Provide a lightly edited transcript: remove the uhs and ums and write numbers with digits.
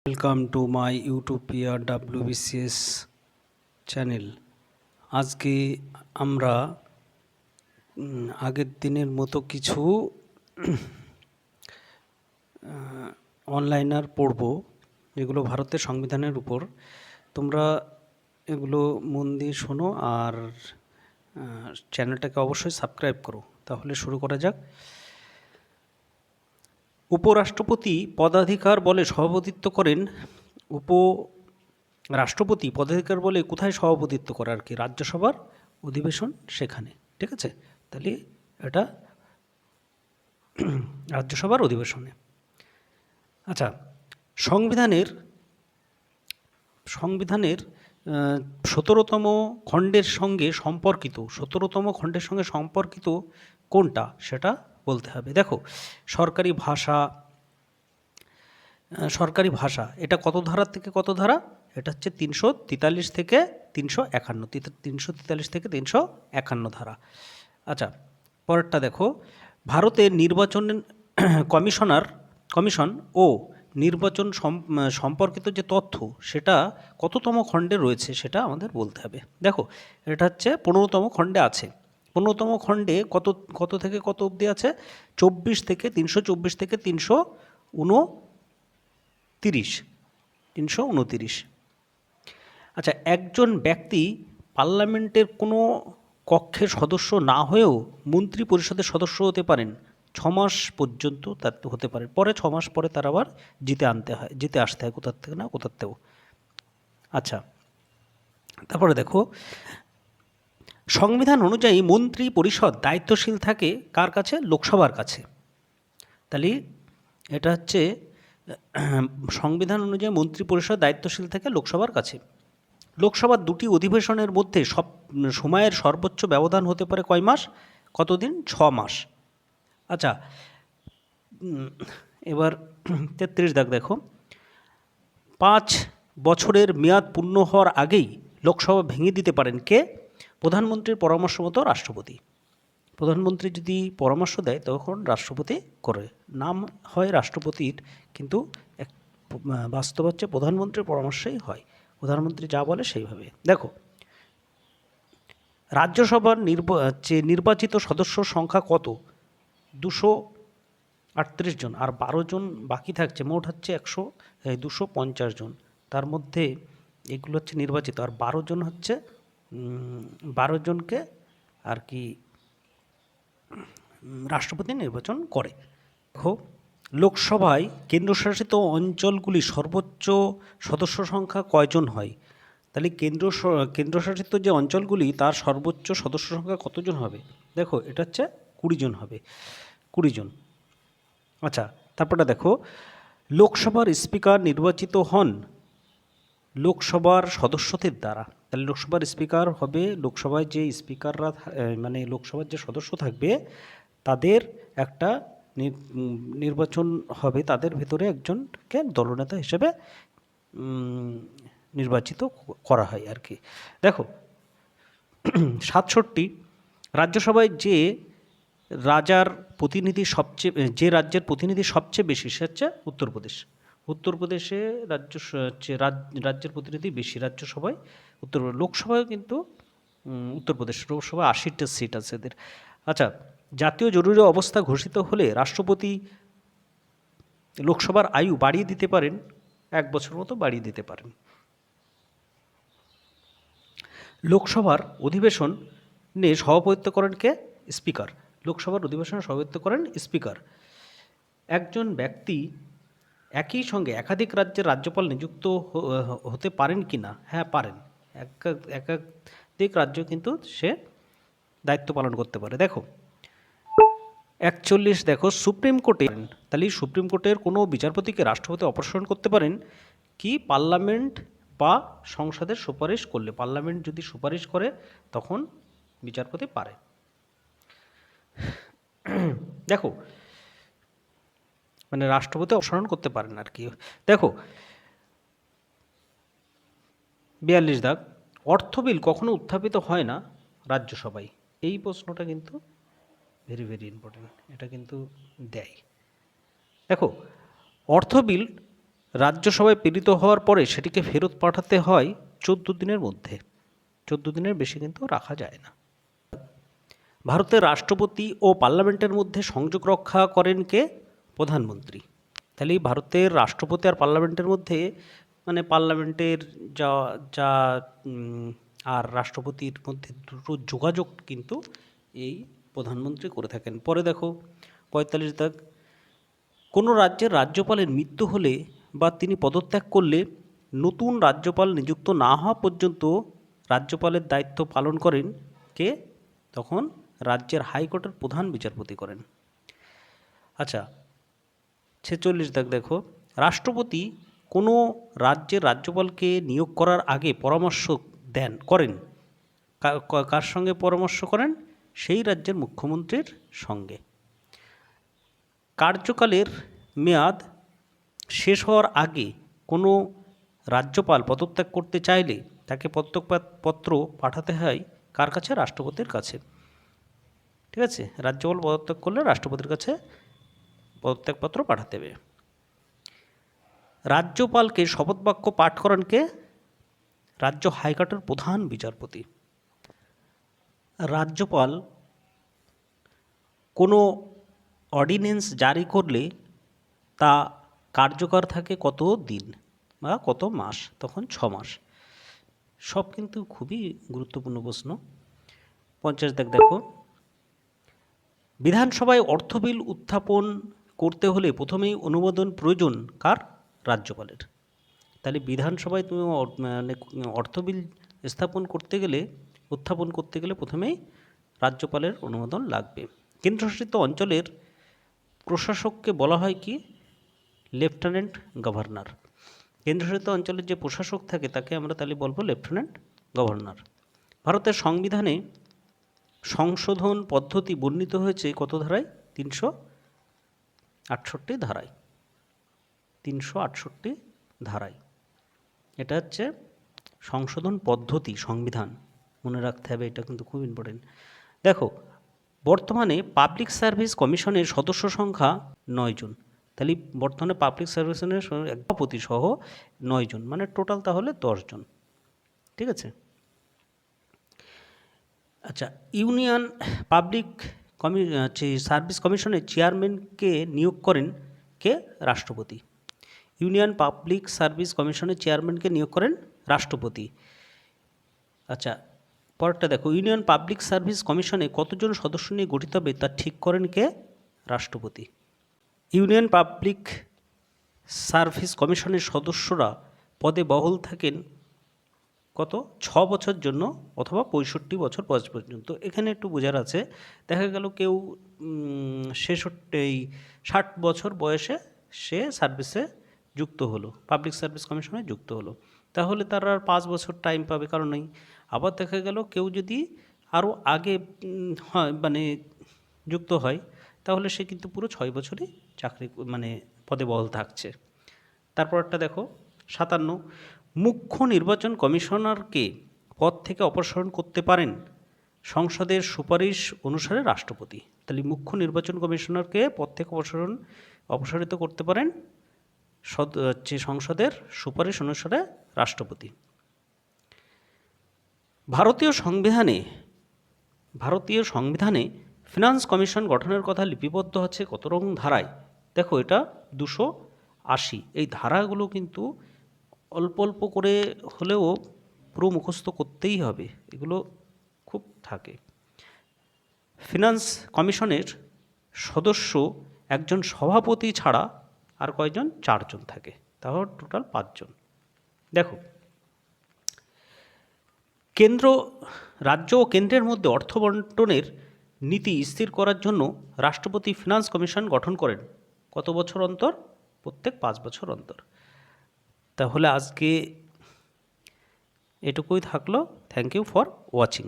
Welcome to my utopia WBCS channel. আজকে আমরা আগের দিনের মতো কিছু অনলাইনার পড়ব, যেগুলো ভারতের সংবিধানের উপর। তোমরা এগুলো মন দিয়ে শোনো আর চ্যানেলটাকে অবশ্যই সাবস্ক্রাইব করো। তাহলে শুরু করা যাক। উপরাষ্ট্রপতি পদাধিকার বলে সভাপতিত্ব করেন। রাষ্ট্রপতি পদাধিকার বলে কোথায় সভাপতিত্ব করে আর কি? রাজ্যসভার অধিবেশন সেখানে, ঠিক আছে? তাহলে এটা রাজ্যসভার অধিবেশনে। আচ্ছা, সংবিধানের 17তম খণ্ডের সঙ্গে সম্পর্কিত 17তম খণ্ডের সঙ্গে সম্পর্কিত কোনটা সেটা বলতে হবে। দেখো, সরকারি ভাষা এটা কত ধারা থেকে কত ধারা? এটা হচ্ছে 343 থেকে 351, 343 থেকে 351 ধারা। আচ্ছা, পরেরটা দেখো, ভারতের নির্বাচন কমিশন ও নির্বাচন সম্পর্কিত যে তথ্য সেটা কততম খণ্ডে রয়েছে সেটা আমাদের বলতে হবে। দেখো, এটা হচ্ছে 15তম খণ্ডে আছে। 15তম খণ্ডে কত থেকে কত অবধি আছে? 24 থেকে 329। আচ্ছা, একজন ব্যক্তি পার্লামেন্টের কোনো কক্ষের সদস্য না হয়েও মন্ত্রী পরিষদের সদস্য হতে পারেন। 6 মাস পর্যন্ত তার হতে পারে, পরে 6 মাস পরে তার আবার জিতে আসতে হয় কোথার থেকে না কোথার থেকেও। আচ্ছা, তারপরে দেখো, সংবিধান অনুযায়ী মন্ত্রী পরিষদ দায়িত্বশীল থাকে কার কাছে? লোকসভার কাছে। তাহলে এটা হচ্ছে সংবিধান অনুযায়ী মন্ত্রী পরিষদ দায়িত্বশীল থাকে লোকসভার কাছে। লোকসভার দুটি অধিবেশনের মধ্যে সময়ের সর্বোচ্চ ব্যবধান হতে পারে কয় মাস? কতদিন? 6 মাস। আচ্ছা, এবার 33 দাগ দেখো, 5 বছরের মেয়াদ পূর্ণ হওয়ার আগেই লোকসভা ভেঙে দিতে পারেন কে? প্রধানমন্ত্রীর পরামর্শ মতো রাষ্ট্রপতি। প্রধানমন্ত্রী যদি পরামর্শ দেয় তখন রাষ্ট্রপতি করে, নাম হয় রাষ্ট্রপতির, কিন্তু বাস্তব হচ্ছে প্রধানমন্ত্রীর পরামর্শেই হয়। প্রধানমন্ত্রী যা বলে সেইভাবে। দেখো, রাজ্যসভার নির্বাচিত সদস্য সংখ্যা কত? 238 জন, আর 12 জন বাকি থাকছে। মোট হচ্ছে 250 জন। তার মধ্যে এগুলো হচ্ছে নির্বাচিত, আর 12 জন হচ্ছে 12 জনকে আর কি রাষ্ট্রপতি নির্বাচন করে। দেখো, লোকসভায় কেন্দ্রশাসিত অঞ্চলগুলি সর্বোচ্চ সদস্য সংখ্যা কয়জন হয়? তাহলে কেন্দ্রশাসিত যে অঞ্চলগুলি তার সর্বোচ্চ সদস্য সংখ্যা কতজন হবে? দেখো, এটা হচ্ছে 20 জন হবে, 20 জন। আচ্ছা, তারপরে দেখো, লোকসভার স্পিকার নির্বাচিত হন লোকসভার সদস্যদের দ্বারা। তাহলে লোকসভার স্পিকার হবে লোকসভায় যে স্পিকাররা মানে লোকসভার যে সদস্য থাকবে তাদের একটা নির্বাচন হবে, তাদের ভেতরে একজনকে দলনেতা হিসেবে নির্বাচিত করা হয় আর কি। দেখো, 67 রাজ্যসভায় যে রাজ্যের প্রতিনিধি সবচেয়ে বেশি সে হচ্ছে উত্তরপ্রদেশ। উত্তরপ্রদেশে রাজ্যের প্রতিনিধি বেশি রাজ্যসভায়। লোকসভায় কিন্তু উত্তরপ্রদেশ লোকসভায় 80টা সিট আছে এদের। আচ্ছা, জাতীয় জরুরি অবস্থা ঘোষিত হলে রাষ্ট্রপতি লোকসভার আয়ু বাড়িয়ে দিতে পারেন, 1 বছর মতো বাড়িয়ে দিতে পারেন। লোকসভার অধিবেশনে সভাপতিত্ব করেন কে? স্পিকার। লোকসভার অধিবেশনে সভাপতিত্ব করেন স্পিকার। একজন ব্যক্তি একই সঙ্গে একাধিক রাজ্যের রাজ্যপাল নিযুক্ত হতে পারেন কি না? হ্যাঁ, পারেন। একাধিক রাজ্য কিন্তু সে দায়িত্ব পালন করতে পারে। দেখো, 41 দেখো, সুপ্রিম কোর্টে, তাহলে সুপ্রিম কোর্টের কোনো বিচারপতিকে রাষ্ট্রপতি অপসারণ করতে পারেন কি? পার্লামেন্ট বা সংসদের সুপারিশ করলে। পার্লামেন্ট যদি সুপারিশ করে তখন বিচারপতি পারে। দেখো, মানে রাষ্ট্রপতি অপসারণ করতে পারেন আর কি। দেখো, 42 দাগ, অর্থ বিল কখনো উত্থাপিত হয় না রাজ্যসভায়? এই প্রশ্নটা কিন্তু ভেরি ভেরি ইম্পর্টেন্ট, এটা কিন্তু দেয়। দেখো, অর্থ বিল রাজ্যসভায় প্রেরিত হওয়ার পরে সেটিকে ফেরত পাঠাতে হয় 14 দিনের মধ্যে। 14 দিনের বেশি কিন্তু রাখা যায় না। ভারতের রাষ্ট্রপতি ও পার্লামেন্টের মধ্যে সংযোগ রক্ষা করেন কে? প্রধানমন্ত্রী। তাহলে এই ভারতের রাষ্ট্রপতি আর পার্লামেন্টের মধ্যে, মানে পার্লামেন্টের যা যা আর রাষ্ট্রপতির মধ্যে দুটো যোগাযোগ কিন্তু এই প্রধানমন্ত্রী করে থাকেন। পরে দেখো 45 দাগ, কোনো রাজ্যের রাজ্যপালের মৃত্যু হলে বা তিনি পদত্যাগ করলে নতুন রাজ্যপাল নিযুক্ত না হওয়া পর্যন্ত রাজ্যপালের দায়িত্ব পালন করেন কে? তখন রাজ্যের হাইকোর্টের প্রধান বিচারপতি করেন। আচ্ছা, 46 দাগ দেখো, রাষ্ট্রপতি কোনো রাজ্যের রাজ্যপালকে নিয়োগ করার আগে পরামর্শ করেন কার সঙ্গে পরামর্শ করেন? সেই রাজ্যের মুখ্যমন্ত্রীর সঙ্গে। কার্যকালের মেয়াদ শেষ হওয়ার আগে কোনো রাজ্যপাল পদত্যাগ করতে চাইলে তাকে পদত্যাগপত্র পাঠাতে হয় কার কাছে? রাষ্ট্রপতির কাছে। ঠিক আছে, রাজ্যপাল পদত্যাগ করলে রাষ্ট্রপতির কাছে পদত্যাগপত্র পাঠাতে হবে। রাজ্যপালকে শপথবাক্য পাঠ করান কে? রাজ্য হাইকোর্টের প্রধান বিচারপতি। রাজ্যপাল কোনো অর্ডিন্যান্স জারি করলে তা কার্যকর থাকে কত দিন বা কত মাস? তখন 6 মাস। সব কিন্তু খুবই গুরুত্বপূর্ণ প্রশ্ন। 50 দেখো, বিধানসভায় অর্থ বিল উত্থাপন করতে হলে প্রথমেই অনুমোদন প্রয়োজন কার? রাজ্যপালের। তাহলে বিধানসভায় তুমি মানে অর্থ বিল উত্থাপন করতে গেলে প্রথমেই রাজ্যপালের অনুমোদন লাগবে। কেন্দ্রশাসিত অঞ্চলের প্রশাসককে বলা হয় কি? Lieutenant governor. কেন্দ্রশাসিত অঞ্চলের যে প্রশাসক থাকে তাকে আমরা তাহলে বলবো লেফটেন্যান্ট গভর্নর। ভারতের সংবিধানে সংশোধন পদ্ধতি বর্ণিত হয়েছে কত ধারায়? 368 ধারায়। 368 ধারায়। এটা হচ্ছে সংশোধন পদ্ধতি, সংবিধান মনে রাখতে হবে, এটা কিন্তু খুব ইম্পর্টেন্ট। দেখো, বর্তমানে পাবলিক সার্ভিস কমিশনের সদস্য সংখ্যা 9 জন। তাহলে বর্তমানে পাবলিক সার্ভিসের সভাপতি সহ 9 জন, মানে টোটাল তাহলে 10 জন। ঠিক আছে। আচ্ছা, ইউনিয়ন পাবলিক সার্ভিস কমিশনের চেয়ারম্যানকে নিয়োগ করেন কে? রাষ্ট্রপতি। ইউনিয়ন পাবলিক সার্ভিস কমিশনের চেয়ারম্যানকে নিয়োগ করেন রাষ্ট্রপতি। আচ্ছা, পরেরটা দেখো, ইউনিয়ন পাবলিক সার্ভিস কমিশনে কতজন সদস্য নিয়ে গঠিত হবে তা ঠিক করেন কে? রাষ্ট্রপতি। ইউনিয়ন পাবলিক সার্ভিস কমিশনের সদস্যরা পদে বহাল থাকেন কত? 6 বছর জন্য অথবা 65 বছর বয়স পর্যন্ত। এখানে একটু বোঝার আছে, দেখা গেল কেউ 60 বছর বয়সে সে সার্ভিসে যুক্ত হলো, পাবলিক সার্ভিস কমিশনে যুক্ত হলো, তাহলে তার আর 5 বছর টাইম পাবে, কারণ নেই। আবার দেখা গেল কেউ যদি আরও আগে হয় মানে যুক্ত হয়, তাহলে সে কিন্তু পুরো 6 বছরই চাকরি মানে পদে বহাল থাকছে। তারপরটা দেখো 57, মুখ্য নির্বাচন কমিশনারকে পদ থেকে অপসারণ করতে পারেন সংসদের সুপারিশ অনুসারে রাষ্ট্রপতি। তাহলে মুখ্য নির্বাচন কমিশনারকে পদ থেকে অপসারিত করতে পারেন সংসদের সুপারিশ অনুসারে রাষ্ট্রপতি। ভারতীয় সংবিধানে ফিনান্স কমিশন গঠনের কথা লিপিবদ্ধ আছে কত রকম ধারায়? দেখো, এটা 280। এই ধারাগুলো কিন্তু অল্প অল্প করে হলেও পুরো মুখস্থ করতেই হবে, এগুলো খুব থাকে। ফিনান্স কমিশনের সদস্য একজন সভাপতি ছাড়া আর কয়জন? 4 জন থাকে, তাহলে টোটাল 5 জন। দেখো, রাজ্য ও কেন্দ্রের মধ্যে অর্থ বন্টনের নীতি স্থির করার জন্য রাষ্ট্রপতি ফিনান্স কমিশন গঠন করেন কত বছর অন্তর? প্রত্যেক 5 বছর অন্তর। তাহলে আজকে এটুকুই থাকলো। Thank you for watching.